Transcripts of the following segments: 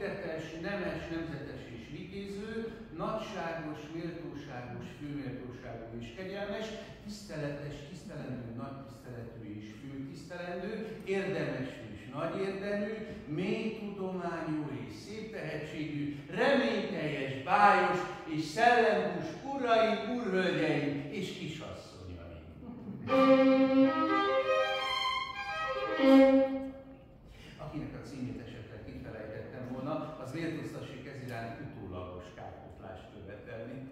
hidetes, nemes, nemzetes és vitéző, nagyságos, méltóságos, főméltóságú és kegyelmes, tiszteletes, tisztelendő, nagy tiszteletű és főtisztelendő, érdemes és nagy érdemű, mély tudományú és szép tehetségű, reményteljes, bájos és szellemus uraim, urhölgyeim és kisasszonyaim. Akinek a címét esetleg kifelejtettem volna, az méltóztassék ez iránt utólagos kárpótlást követelni.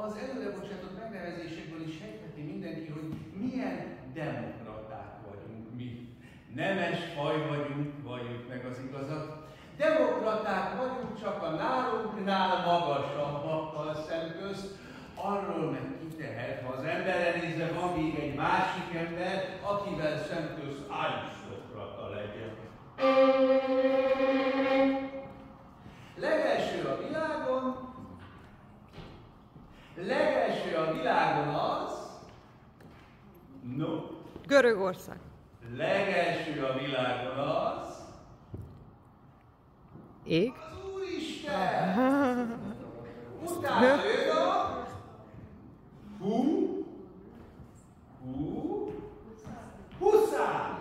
Az előrebocsátott megnevezésekből is sejtheti mindenki, hogy milyen demokraták vagyunk mi. Nemes faj vagyunk, valljuk meg az igazat. Demokraták vagyunk csak a nálunknál magasabbakkal szemközt, arról meg kitehet, ha az emberre nézve van még egy másik ember, akivel szemközt arisztokrata legyen. Legelső a világon az, no. Görögország. Legelső a világon az, ég. az Úristen. Utána jön a huszár.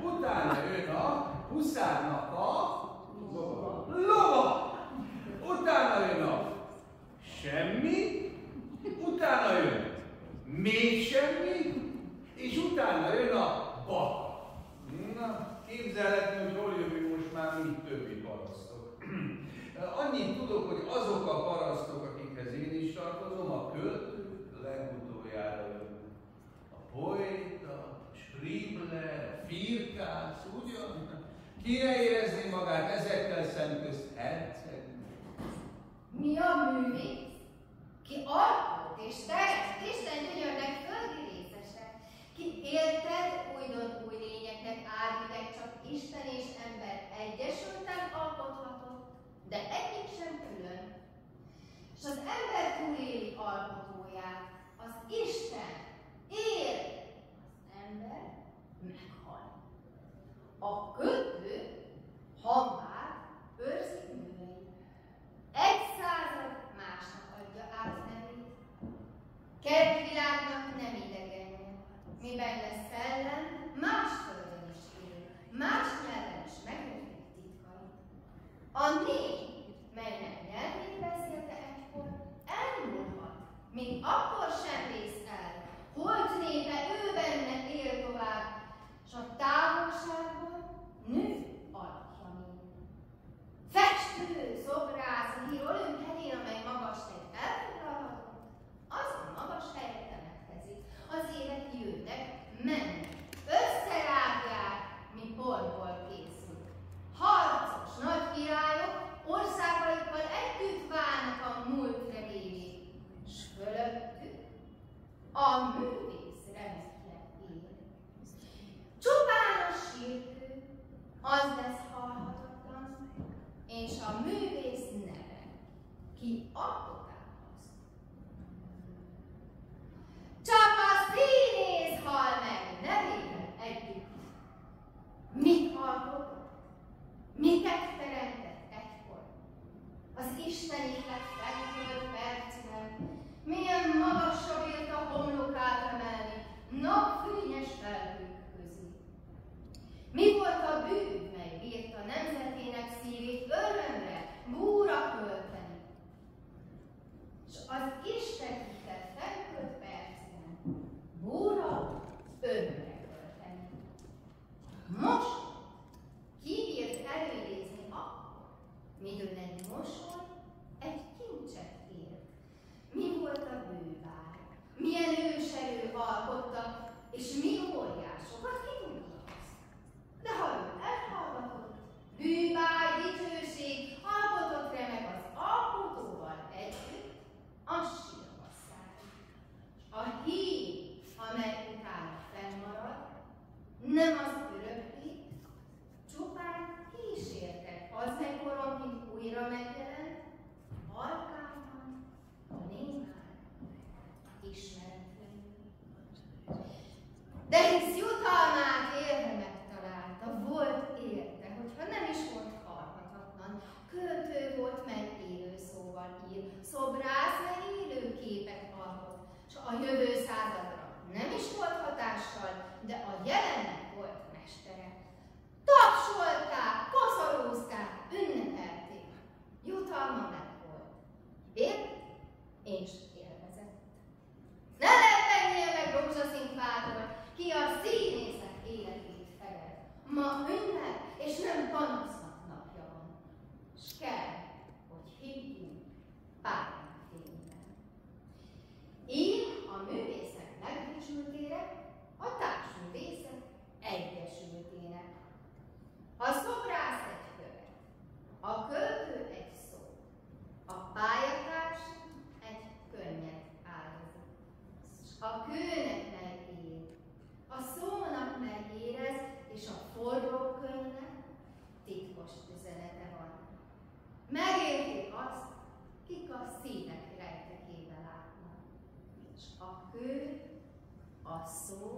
Utána jön a huszárnak a lova. Utána jön a semmi, utána jön még semmi, és utána jön a baka. Na, képzelhetni, hogy hol jövünk most már mi többi parasztok. Annyit tudok, hogy azok a parasztok, akikhez én is tartozom, a költők legutoljára jönnek. A poéta, a Scribbler, a Firkász, ugyan? Kire érezni magát ezekkel szemközt hercegnek? Mi a művész? Ki alkot és teremt, Isten gyönyörnek földi részesek. Ki érted, újdon új lényeknek árvideg, csak Isten és ember egyesülten alkothatott, de egyik sem külön. És az ember túléli alkotóját, az Isten él, az ember meghal. A költő, habár, őrzi műveit. 100 másnak adja át nevét. Kertvilágnak nem idegenje, miben lesz szellem, más földön is él, más nyelven is megértik titkait. A nép, melynek nyelvét beszélte egykor, elmúlhat, míg akkor sem vész el, holt népe ő benne él tovább, s a távolságban nő alakja még. Festő, szobrász, a hír olimphedén, amely magas helyet elfoglalhatott, azon magas helyet temetkezik. Az évek jönnek, mennek, összerágják, mi porból készül. Harcos nagy királyok országaikkal együtt válnak a múlt remévé, s fölöttük a művész remekre él. Csupán a sírkő, az lesz halhatatlan, és a művész neve, ki alkotához. Csak a színész hal meg nevével együtt. Mit alkotott? Miket teremtett egykor? Az Isten ihlet fennkörött percben, milyen magasra bírta homlokát emelni, napfényes felhők közé. Mi volt a bűv, mely bírta nemzetének szívét örömre, búra költeni? S az Isten hitett fennkölt percben, búra örömre költeni. Most ki bírt előidézni akkor, midőn egy mosoly, egy és nem panasznak napja van, s kell, hogy higgyünk pályán fényben. Így a művészek megbecsültére, a társművészek egyesültének. A szobrász egy követ, a költő egy szó, a pályatárs egy könnyed áldozat. A kőnek megér, a szónak megérez, és a forró könyvnek titkos üzenete van. Megérti azt, kik a szívek rejtekébe látnak. És a kő, a szó,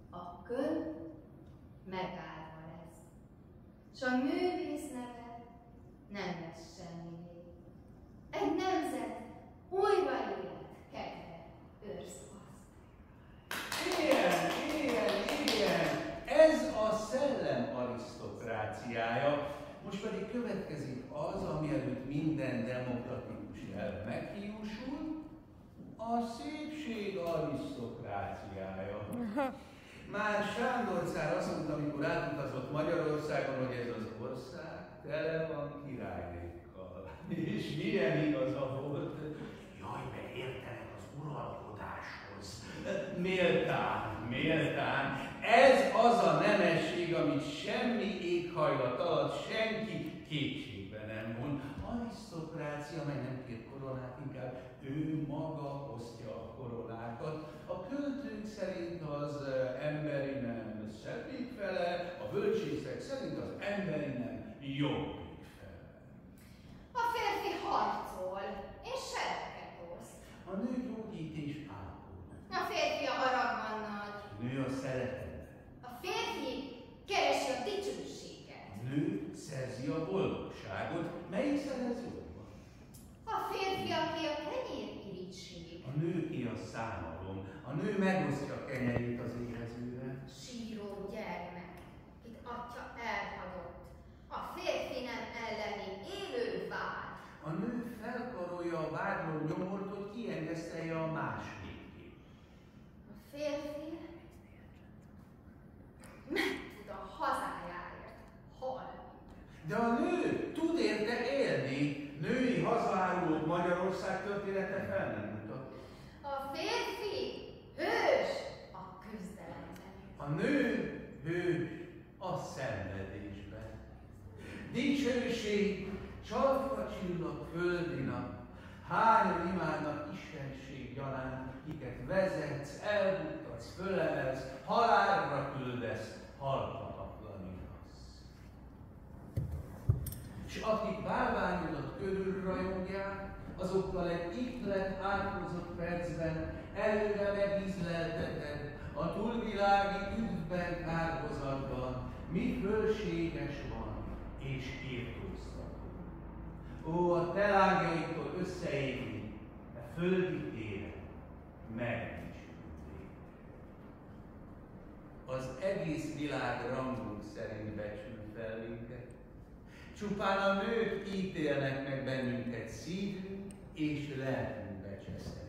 a könyv megállva lesz. S a művész neve nem lesz semmivé. Egy nemzet újra élet kedve őrz azt. Igen! Ez a szellem arisztokráciája. Most pedig következik az, ami előtt minden demokratikus elv meghiúsul, a szépség arisztokráciája. Már Sándor cár azt mondta, amikor átutazott Magyarországon, hogy ez az ország tele van királynékkal. És milyen igaza volt. Jaj, mert értenek az uralkodáshoz. Méltán. Ez az a nemesség, amit semmi éghajlat alatt senki kétségbe nem von. Arisztokrácia, mely nem kér koronát, inkább ő maga osztja a koronákat. A költők szerint az emberi nem szebbik fele, a bölcsészek szerint az emberi nem jobbik fele. A férfi harcol, és sereket oszt. A nő gyógyít és ápol. A férfi a haragban nagy. A nő a szeretetben. A férfi keresi a dicsőséget. A nő szerzi a boldogságot. Melyik szerez jobban? A férfi, aki a kenyér-irítség. A nőké a számalom. A nő megosztja a kenyerét az éhezőre. Síró gyermek, kit atya elhagyott. A férfi nem elleni élő vár. A nő felkarolja a vádló nyomort, hogy kiengesztelje a másikét. A férfi meg tud a hazájáért halni. De a nő tud érte élni. Női hazaárulók Magyarország története fel nem mutat. A férfi hős a küzdelemben. A nő hős a szenvedésben. Dicsőség, csalfa csillag földi nap, hányan imádnak istenség gyanánt, kiket vezetsz, elbuktatsz, fölemelsz, halálra küldesz, halhatatlanítasz. És akik bálványodat körül rajongják, azokkal egy ihlet áthozott percben előre megízlelteted a túlvilági üdvben áldozatban, mi fölséges van és írtóztató. Ó, a te lángjaitól összeégni, a földi téren megdicsülték. Az egész világ rangunk szerint becsül fel minket. Csupán a nők ítélnek meg bennünket szívünk és lelkünk becse szerint.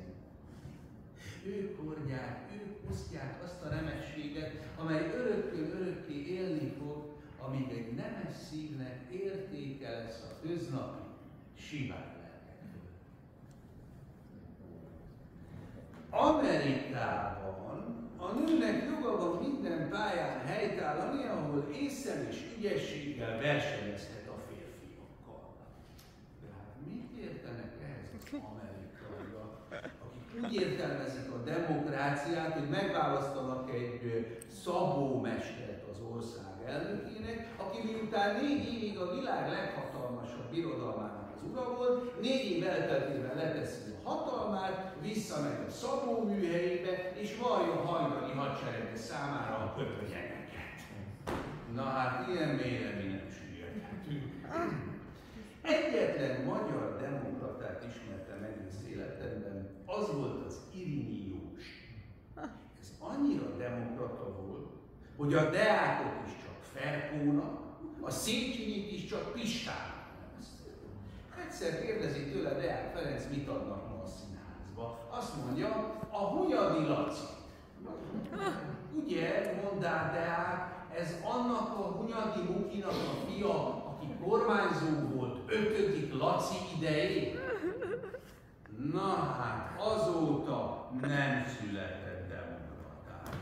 Ők hordják, ők osztják azt a nemességet, amely örökkön örökké élni fog, amíg egy nemes szívnek értéke lesz a köznapi sivár lelkekről. Amerikában a nőnek joga van minden pályán helytállani, ahol ésszel és ügyességgel versenyezhet a férfiakkal. De hát mit értenek ehhez az amerikaiak, akik úgy értelmezik a demokráciát, hogy megválasztanak egy szabómestert az ország elnökének, aki miután 4 évig a világ leghatalmasabb birodalmának az ura volt, 4 év elteltével leteszi a hatalmát, visszamegy a szabóműhelyébe, és vallja a hajnali hadserege számára a köpönyegeket. Na hát, ilyen mélyre mi nem süllyedhetünk. Egyetlen magyar demokratát ismertem egész életemben, az volt az Irinyi Józsi. Ez annyira demokrata volt, hogy a Deákot is csak Ferkónak, a Széchenyit is csak Pistának nevezte. Egyszer kérdezi tőle Deák Ferenc, mit adnak ma a színházba. Azt mondja, a Hunyadi Laci. Ugye, mondá Deák, ez annak a Hunyadi Mukinak fia, aki kormányzó volt 5. Laci idején? Na hát, azóta nem született demokratár.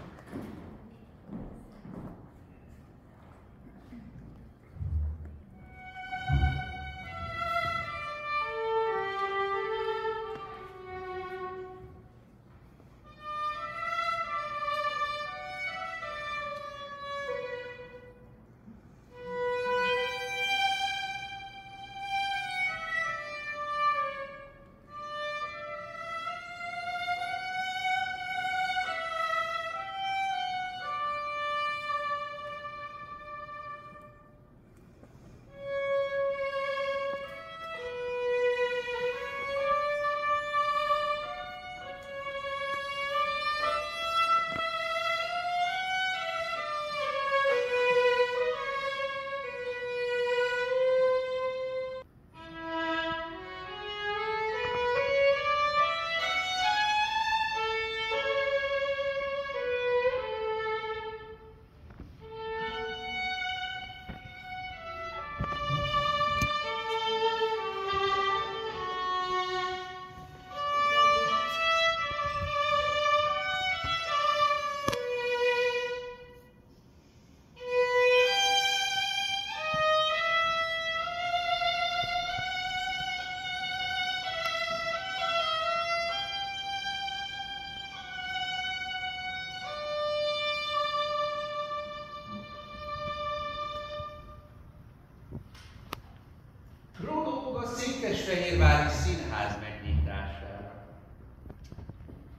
Székesfehérvári Színház megnyitására.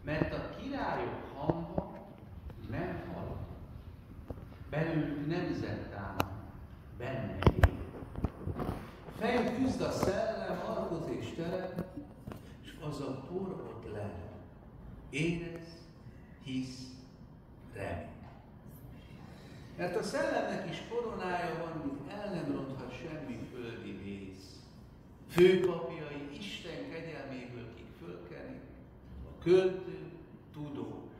Mert a királyok hangja nem hal. Belőlük nemzet támad, benne él. Fejük küzd a szellem, alkot és terem, és az a por ott lenne. Érez, hisz, remény. Mert a szellemnek is koronája van, mint el nem ronthat semmi földi vész. Főpapjai Isten kegyelméből kik fölkelik, a költő, tudós,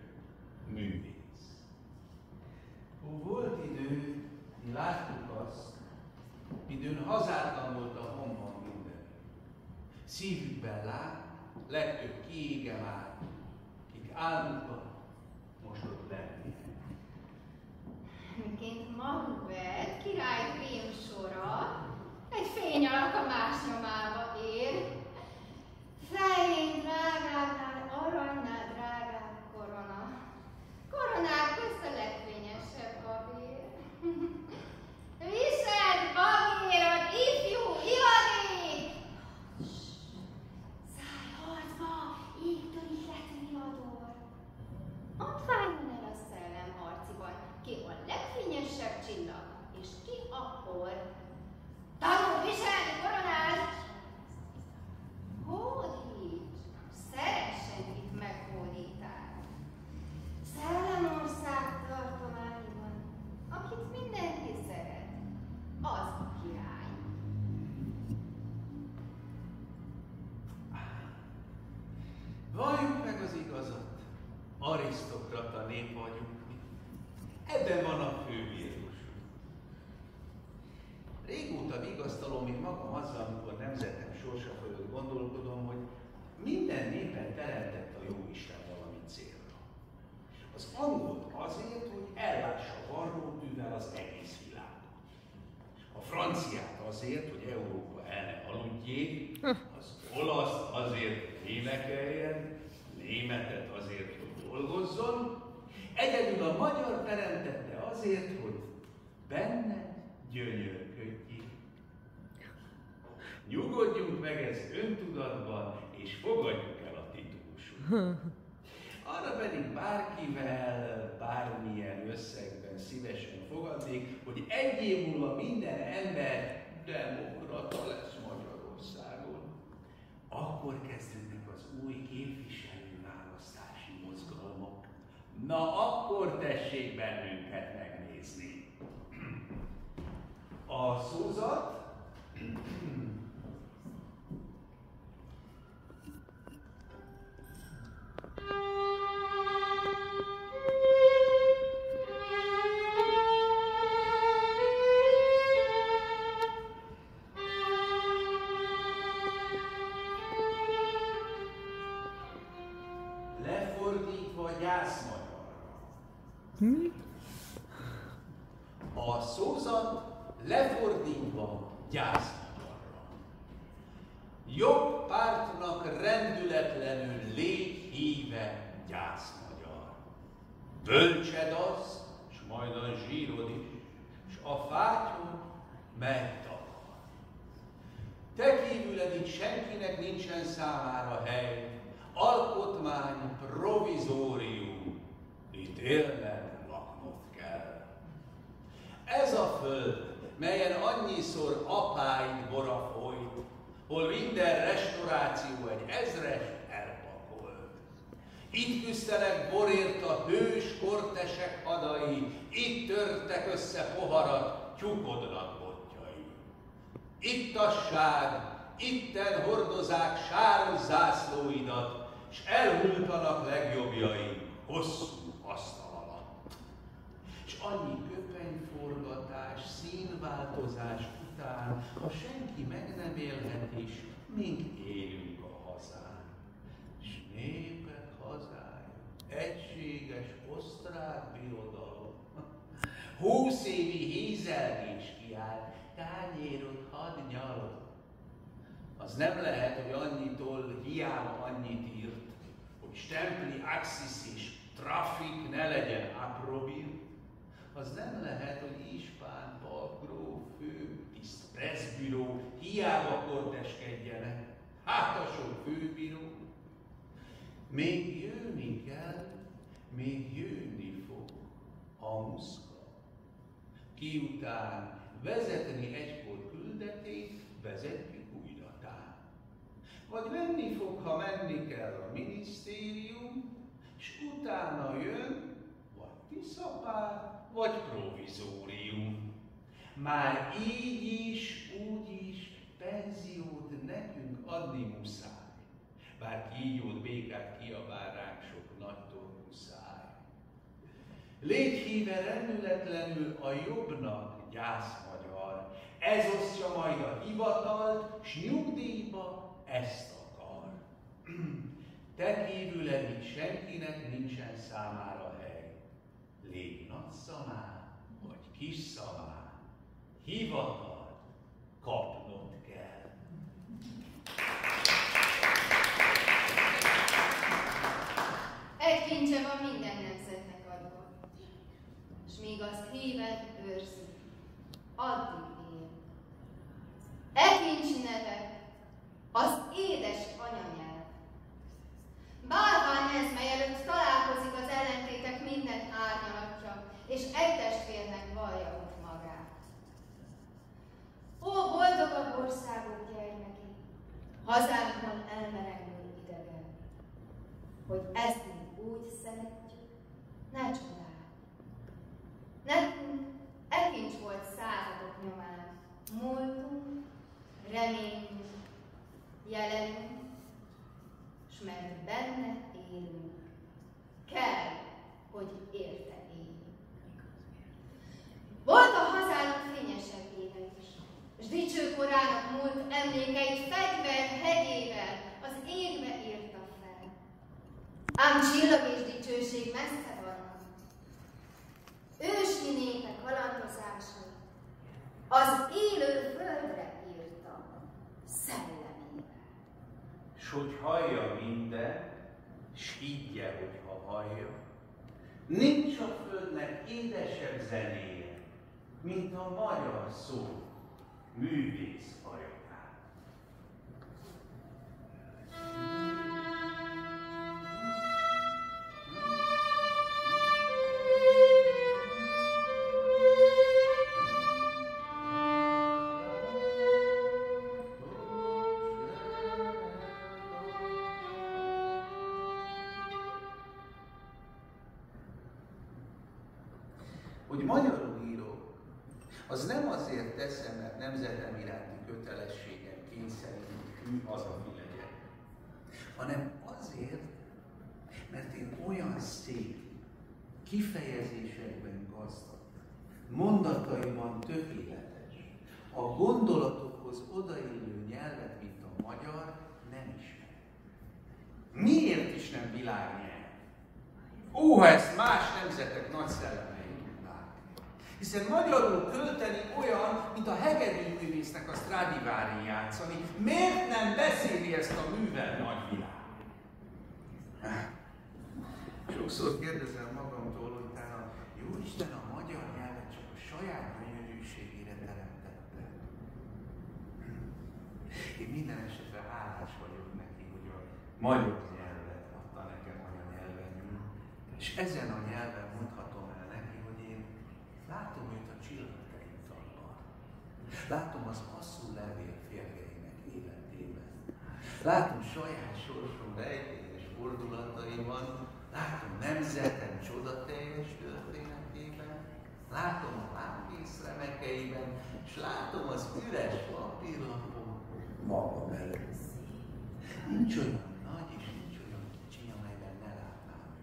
művész. Volt idő, mi láttuk azt, midőn hazátlan volt a honban minden. Szívükben lát, legtöbb kiége már, kik álmukban most ott lennének. Miként Manuel király fémsora egy fény alak a más nyomába ér. Fején drágábbnál, aranynál drágább korona. Koronák közt a legfényesebb babér. Viselt babérod, ifjú ivadék! Szállj harcba, égtől ihlető viador! Ott váljon el a szellem harciban, ki a legfényesebb csillag, és ki a por. Tanul viselni koronát! Hódíts, szeressen itt meghódítál. Szellemország tartományban, akit mindenki szeret, az a király. Valljuk meg az igazat, arisztokrata nép vagyunk mi. Ebben van a fő vírus. Régóta vigasztalom még magam azzal, amikor nemzetem sorsa fölött gondolkodom, hogy minden népen teremtett a jóisten valami célra. Az angolt azért, hogy ellássa varrótűvel az egész világot. A franciát azért, hogy Európa el ne aludjék, az olaszt azért, hogy énekeljen, németet azért, hogy dolgozzon, egyedül a magyar teremtette azért, hogy benne gyönyörködjék. Nyugodjunk meg ez öntudatban, és fogadjuk el a titulust. Arra pedig bárkivel, bármilyen összegben szívesen fogadnék, hogy egy év múlva minden ember demokrata lesz Magyarországon. Akkor kezdődnek az új képviselőválasztási mozgalmak. Na akkor tessék bennünket megnézni. A szózat A szózat lefordítva gyászmagyarra. Jobb pártnak rendületlenül légy híve gyászmagyar. Töltsed azt, s majd a zsírod is, s a fátyod megtakar. Te kívüled itt senkinek nincsen számára hely, alkotmány provizórium, itt élned, laknod kell. Ez a föld, melyen annyiszor apáid bora folyt, hol minden restauráció egy ezres elpakolt. Itt küzdenek borért a hős kortesek hadai, itt törtek össze poharat tyúkodnak botjai. Ittassád, itten hordozák sáros zászlóidat, s elhultanak legjobbjai hosszú asztal alatt. S annyi köpenyforgatás, színváltozás után, ha senki meg nem élhet is, mink élünk a hazán. S népek hazája, egységes osztrák birodalom, 20 évi hízelgés kiáll, tányérod hadd nyalod. Az nem lehet, hogy annyitól hiába annyit írt, hogy stempli axis és trafik ne legyen apróbír. Az nem lehet, hogy ispán, papgróf, főtiszt, presszbüró hiába korteskedjenek. Hát a sok főbíró. Még jönni kell, még jönni fog a muszka. Ki után vezetni egykor küldetét, vezetjük újratán. Vagy menni fog, ha menni kell a minisztérium, és utána jön vagy tiszapár, vagy provizórium. Már így is, úgy is penziót nekünk adni muszáj. Bár kígyót, békát kiabál ránk sok nagy torkú száj. Légy híve rendületlenül a jobbnak gyászmagyar, ez osztja majd a hivatalt, s nyugdíjba ezt akar. Te kívüled itt senkinek nincsen számára hely. Légy nagyszamár, vagy kisszamár, hivatalt kapnod kell. Egy kincse van minden nemzetnek adva, és míg azt híved őrzi, addig él. E kincs neve az édes anyanyelv. Bárhány ez, mely előtt találkozik az ellentétek minden árnyalatja, és egy testvérnek vallja ott magát. Ó, boldogabb országok gyermekei, hazánkban elmerengő idegen, hogy ezt mi úgy szeretjük, ne csodálj. Nekünk e kincs volt századok nyomán, múltunk, reményünk, jelenünk, s mert benne élünk, kell, hogy érte éljünk. Volt a hazának fényesebb éve is, s dicső korának múlt emlékeit fegyver hegyével az égbe írta fel. Ám csillag és dicsőség messze vannak. Ősi népek kalandozásai az élő földre írta szellemével. S hogy hallja minden, s higgye, hogyha hallja, nincs a földnek édesebb zenéje, mint a magyar szó művész hajokán. Hogy magyarul írok, az nem azért teszem, mert nemzetem iránti kötelességem kényszerít, hű hazafi legyen, hanem azért, mert én olyan szép, kifejezésekben gazdag, mondataiban tökéletes, a gondolatokhoz odaillő nyelvet, mint a magyar, nem ismerem. Miért is nem világnyelv? Ha ezt más nemzetek nagy szellemei tudnák. Hiszen magyarul költeni olyan, mint a hegedűművésznek a Stradivári játszani. Miért nem beszéli ezt a művel nagyvilág? Sokszor kérdezem magamtól, hogy utána, Jóisten a magyar nyelvet csak a saját gyönyörűségére teremtette. Én minden esetre hálás vagyok neki, hogy a magyar nyelvet adta nekem anyanyelvenyül, és ezen a nyelven mondhatom el neki, hogy én látom őt a csillagterintalban. Látom az asszú levél férjeinek életében. Látom saját sorsom rejtélyes fordulataiban, látom nemzetem csodateljes történetében, látom a lámpész remekeiben, és látom az üres papírlapon magam előtt. Nincs olyan nagy és nincs olyan kicsi, amelyben ne látnám őt.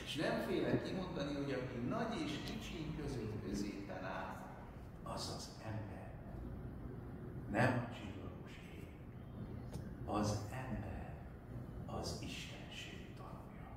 És nem félek kimondani, hogy aki nagy és kicsi között középen áll, az az ember. Nem a csillagos ég. Az ember az Istenség tanúja.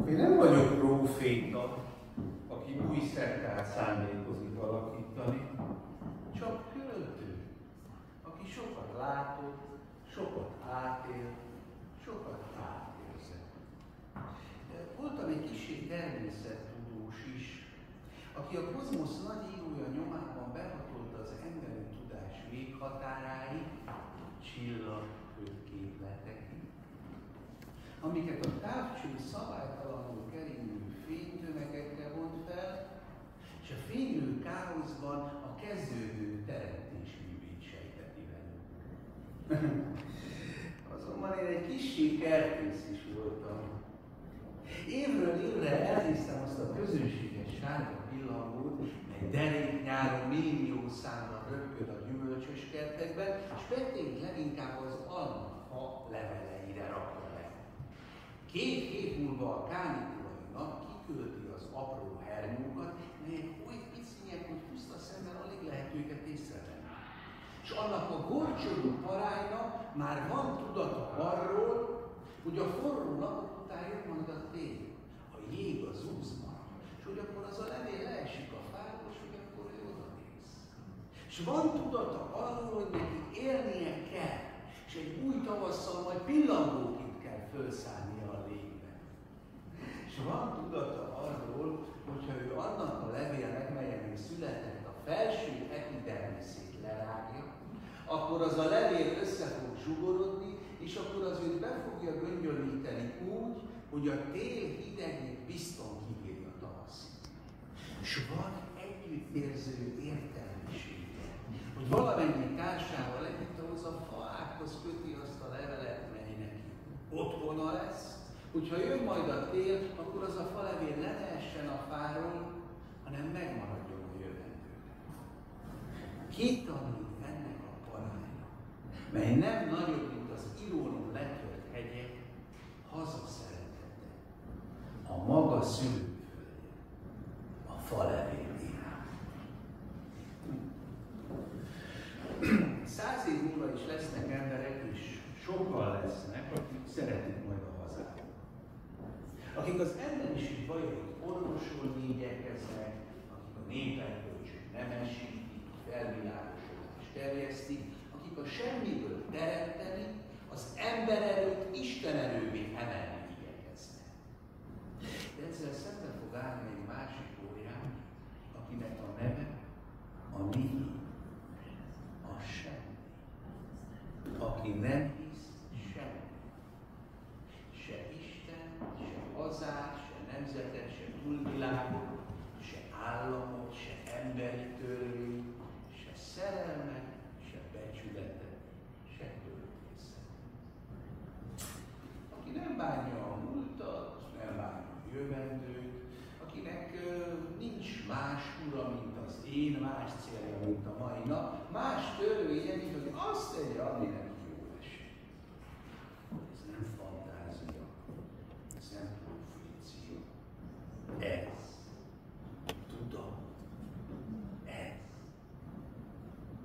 Én nem vagyok próféta, aki új szertát szándékozik alakítani, csak költő, aki sokat látott, sokat átélt, sokat átérzett. Voltam egy kissé természettudós is, aki a kozmosz nagy írója nyomában behatolta az emberi tudás véghatáráig, csillagképletekig, amiket a távcső szabálytalanul keringő fénytömegekre vont fel, és a fénylő káoszban a kezdődő teremtés művét sejteti velünk. Azonban én egy kissé kertész is voltam. Évről évre elnéztem azt a közönséges sárga pillangót, mely derék nyáron millió számra röpköd a gyümölcsös kertekben, és pettényt leginkább az almafa leveleire rakja le. 2 hét múlva a kánikulai nap kikölti az apró hernyókat, melyek oly picinyek, hogy puszta szemmel alig lehet őket észrevenni. És annak a gorcsodó parálynak már van tudata arról, hogy a forró napok után jön majd a tél, a jég az úsz marad, és hogy akkor az a levél leesik a fáról, és hogy akkor ő odanéz. És van tudata arról, hogy neki élnie kell, és egy új tavasszal majd pillangóként kell fölszállni a légbe. És van tudata arról, hogyha ő annak a levélnek, melyen ő született, a felső epidermiszét lerágja, akkor az a levél össze fog zsugorodni, és akkor az őt be fogja göngyölíteni úgy, hogy a tél hidegét bizton kibírja tavasz. És van együttérző értelmisége, hogy valamennyi társával együtt ahhoz a faákhoz köti azt a levelet, mely neki otthona lesz, hogyha jön majd a tél, akkor az a falevél ne lehessen a fáról, hanem megmaradjon a jövendőre. Ki tanít ennek a paránynak, mely nem nagyobb, mint az írónon letört hegyek, hazaszeretete, a maga szülőföldje, a falevél irány. 100 év múlva is lesznek emberek, és sokkal lesznek, akik szeretik majd a hazát. Akik az emberiség bajait orvosolni igyekeznek, akik a néperkölcsöt nemesítik, felvilágosodást terjesztik, akik a semmiből teremteni, az embererőt istenerővé emelni igyekeznek. De ezzel szemben fog állni egy másik órián, akinek a neve a nihil, a semmi. Aki nem hisz semmi. Se Isten, se hazát, se nemzetet, se túlvilágot, se államot, se emberi törvényt, se szerelmet, se becsületet, se költészet. Aki nem bánja a múltat, nem bánja a jövendőt, akinek nincs más ura, mint az én, más célja, mint a mai nap, más törvénye, mint hogy azt tegye, ami neki jó esik. Ez nem fantázia, ez nem profécia. Ez tudat, ez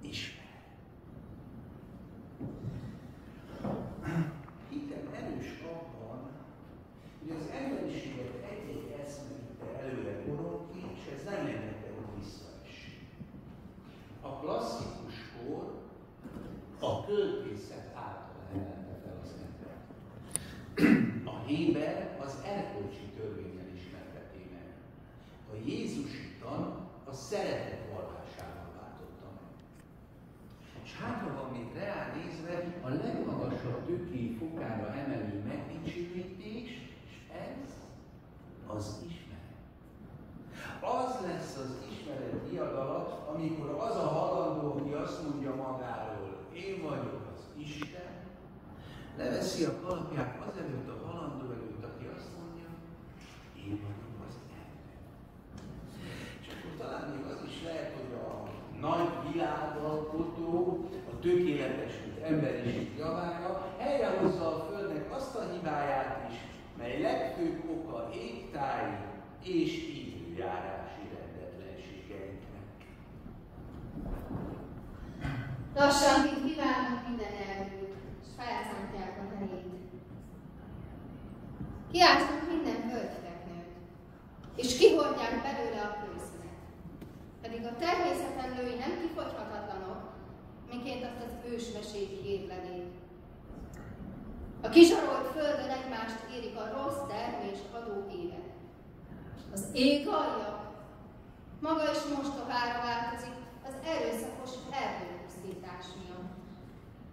ismer. Hitem erős abban, hogy az emberiséget egy-egy eszme vitte előre korokig, és ez nem engedte, hogy visszaessék. A klasszikus kor a költészet által emelte fel az embert. A Héber az erkölcsi törvényel ismerteti meg. A jézusi tan a szeretet vallásával váltotta meg. És hátra van még reál nézve a legmagasabb tőkéi fokára emelő megdicsőítés, és ez az ismeret. Az lesz az ismeret diadala, amikor az a halandó, aki azt mondja magáról, én vagyok az Isten, leveszi a kalapját azelőtt a halandó előtt, aki azt mondja, én vagyok az ember. És akkor talán még az is lehet, hogy a nagy világalkotó, a tökéletesült emberiség javára helyrehozza a Földnek azt a hibáját is, mely legfőbb oka égtáji és időjárási rendetlenségeinknek. Lassan, mint kívánnak, minden elmúlt, és felszántják a helyét. Kiásnak minden földfeknőt, és kihordják belőle a kőszünet. Pedig a természetemlői nem kifogyhatatlanok, miként azt az ősmesék hírlevél. A kizsarolt földön egymást érik a rossz termés adó évek. Az ég alja maga is mostohára változik az erőszakos erdőpusztítás miatt.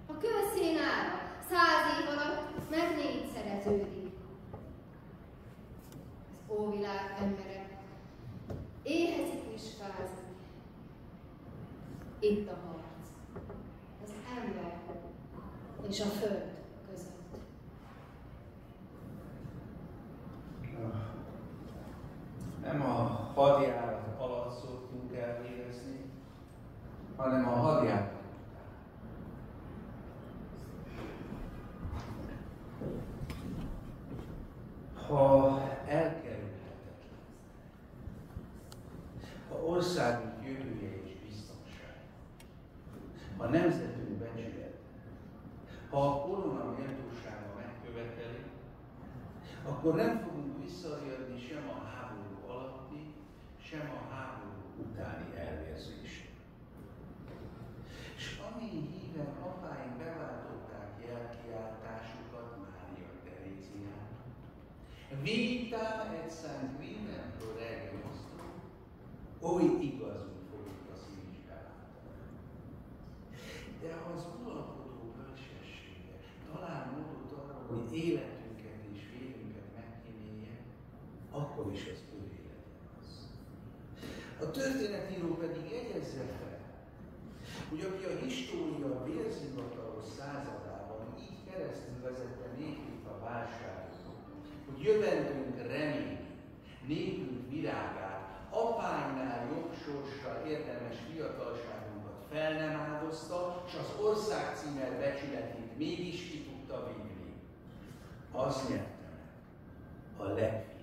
A kőszén ára 100 év alatt meg 4-szereződik. Az óvilág emberek éhezik és fázik. Itt a harc. Az ember és a föld között. Nem a hadjárat alatt szoktunk elvégezni, hanem a hadjárat után. Ha elkerülhetetlen, ha országunk jövője és biztonság, ha nemzetünk becsülete, ha a korona méltósága megköveteli, akkor nem fogunk visszariadni sem a háború alatti, sem a háború utáni elvérzésre. És amin híven apáink beváltották jelkiáltásukat Mária Terézia Vitam et sanguinem pro rege nostrum, oly igazul fogjuk a szívvizsgálatot. De az uralkodó bölcsessége talán módot arra, hogy életünket és vérünket megkímélje, akkor is az ő legyen az. A történetíró pedig jegyezze fel, hogy aki a história vérzivatalos századában így keresztül vezette népét a válságokon, hogy jövendőnk remény, népünk virágát, apánynál jobb sorssal érdemes fiatalságunkat fel nem áldozta, és az ország címer becsületét mégis ki tudta vinni. Az nyerte meg a legfiatalabb.